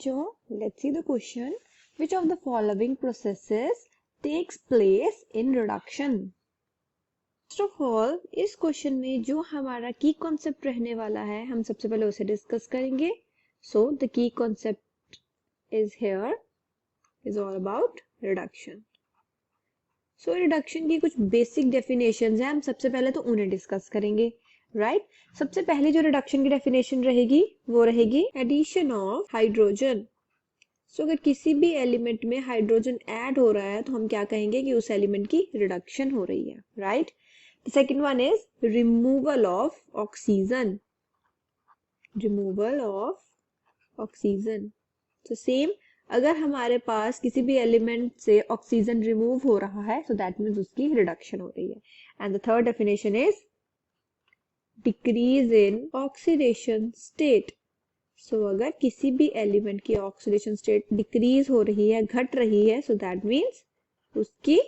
बच्चों, let's see the question. Which of the following processes takes place in reduction? First of all, इस question में जो हमारा की कॉन्सेप्ट रहने वाला है, हम सबसे पहले उसे डिस्कस करेंगे. So the key concept is here is all about reduction. So reduction की कुछ बेसिक डेफिनेशंस हैं, हम सबसे पहले तो उन्हें डिस्कस करेंगे. राइट सबसे पहले जो रिडक्शन की डेफिनेशन रहेगी वो रहेगी एडिशन ऑफ हाइड्रोजन. सो अगर किसी भी एलिमेंट में हाइड्रोजन ऐड हो रहा है तो हम क्या कहेंगे कि उस एलिमेंट की रिडक्शन हो रही है. Right the second one is removal of oxygen. Removal of oxygen. तो सेम अगर हमारे पास किसी भी एलिमेंट से ऑक्सीजन रिमूव हो रहा है सो दैट मीन्स उसकी रिडक्शन हो रही है. And the third definition is decrease in oxidation state. So अगर किसी भी एलिमेंट की ऑक्सीडेशन स्टेट डिक्रीज हो रही है, घट रही है, सो दैट मीन्स उसकी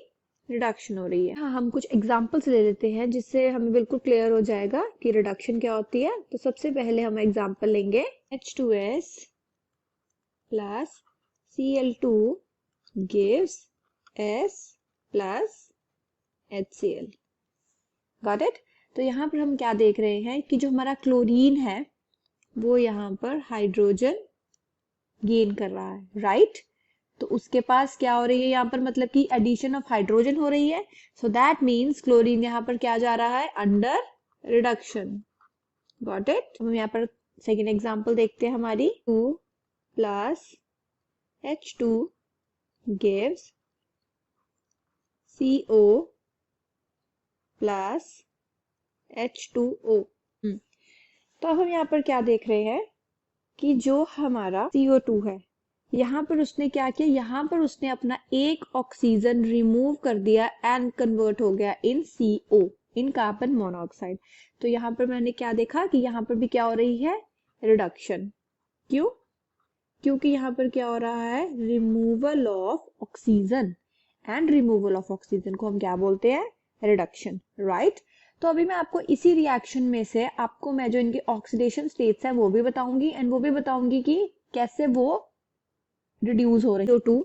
रिडक्शन हो रही है. हाँ, हम कुछ एग्जांपल्स ले लेते हैं जिससे हमें बिल्कुल क्लियर हो जाएगा कि रिडक्शन क्या होती है. तो सबसे पहले हम एग्जांपल लेंगे H2S plus Cl2 gives S plus HCl. Got it. तो यहाँ पर हम क्या देख रहे हैं कि जो हमारा क्लोरीन है वो यहाँ पर हाइड्रोजन गेन कर रहा है. राइट तो उसके पास क्या हो रही है यहाँ पर, मतलब कि एडिशन ऑफ हाइड्रोजन हो रही है. सो दैट मीन्स क्लोरीन यहाँ पर क्या जा रहा है, अंडर रिडक्शन. Got it. हम यहाँ पर सेकेंड एग्जांपल देखते हैं हमारी 2 plus H2 gives CO plus H2O. तो अब हम यहाँ पर क्या देख रहे हैं कि जो हमारा CO2 है यहाँ पर उसने क्या किया, यहाँ पर उसने अपना एक ऑक्सीजन रिमूव कर दिया एंड कन्वर्ट हो गया इन CO, इन कार्बन मोनोऑक्साइड. तो यहाँ पर मैंने क्या देखा कि यहाँ पर भी क्या हो रही है, रिडक्शन. क्यों? क्योंकि यहाँ पर क्या हो रहा है, removal of oxygen. And removal of oxygen को हम क्या बोलते हैं, रिडक्शन. राइट तो अभी मैं आपको इसी रिएक्शन में से आपको मैं जो इनके ऑक्सीडेशन स्टेट्स है वो भी बताऊंगी एंड वो भी बताऊंगी कि कैसे वो रिड्यूस हो रहे हैं. CO2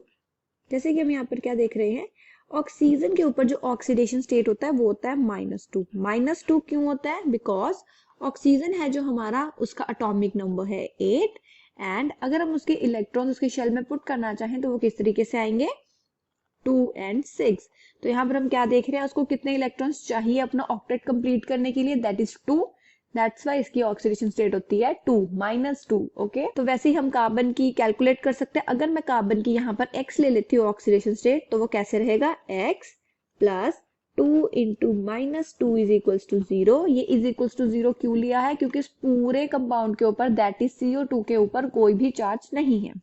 जैसे कि हम यहाँ पर क्या देख रहे हैं, ऑक्सीजन के ऊपर जो ऑक्सीडेशन स्टेट होता है वो होता है -2. -2 क्यों होता है, बिकॉज ऑक्सीजन है जो हमारा उसका एटॉमिक नंबर है 8 एंड अगर हम उसके इलेक्ट्रॉन उसके शेल में पुट करना चाहें तो वो किस तरीके से आएंगे, 2 और 6. तो यहाँ पर हम क्या देख रहे हैं, उसको कितने इलेक्ट्रॉन्स चाहिए अपना ऑक्टेट कंप्लीट करने के लिए, दैट इज 2. दैट्स वाई इसकी ऑक्सीडेशन स्टेट होती है 2, -2. ओके तो वैसे ही हम कार्बन की कैलकुलेट कर सकते हैं. अगर मैं कार्बन की यहाँ पर x ले लेती हूँ ऑक्सीडेशन स्टेट तो वो कैसे रहेगा, x plus 2 into -2 is equals to 0. ये इज इक्वल्स टू 0 क्यों लिया है, क्योंकि इस पूरे कंपाउंड के ऊपर दैट इज CO2 के ऊपर कोई भी चार्ज नहीं है.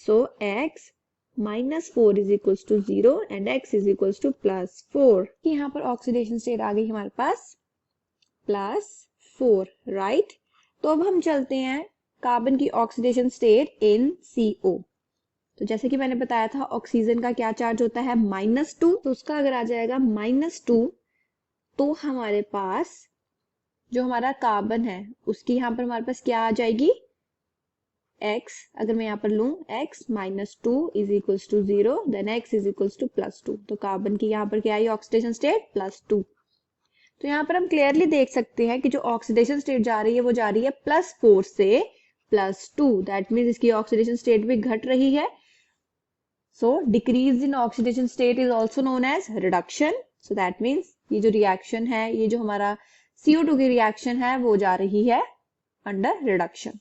So x -4 is equals to 0 and x is equals to +4. यहाँ पर ऑक्सीडेशन स्टेट आ गई हमारे पास +4. राइट तो अब हम चलते हैं कार्बन की ऑक्सीडेशन स्टेट इन CO. तो जैसे कि मैंने बताया था ऑक्सीजन का क्या चार्ज होता है, -2. तो उसका अगर आ जाएगा -2 तो हमारे पास जो हमारा कार्बन है उसकी यहाँ पर हमारे पास क्या आ जाएगी, x. अगर मैं यहाँ पर लूं x -2 is equals to 0 then x is equals to +2. तो कार्बन की यहाँ पर क्या आई ऑक्सीडेशन स्टेट, +2. तो यहाँ पर हम क्लियरली देख सकते हैं कि जो ऑक्सीडेशन स्टेट जा रही है वो जा रही है +4 से +2. दैट मीन्स इसकी ऑक्सीडेशन स्टेट भी घट रही है. So decrease in oxidation state is also known as reduction. So that means ये जो रिएक्शन है, ये जो हमारा CO2 की रिएक्शन है वो जा रही है under reduction.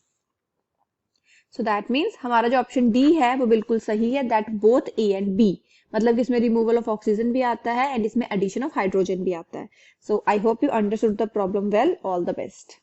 So that means हमारा जो ऑप्शन डी है वो बिल्कुल सही है, that both A and B. मतलब इसमें रिमूवल ऑफ ऑक्सीजन भी आता है एंड इसमें एडिशन ऑफ हाइड्रोजन भी आता है. So I hope you understood the problem well. All the best.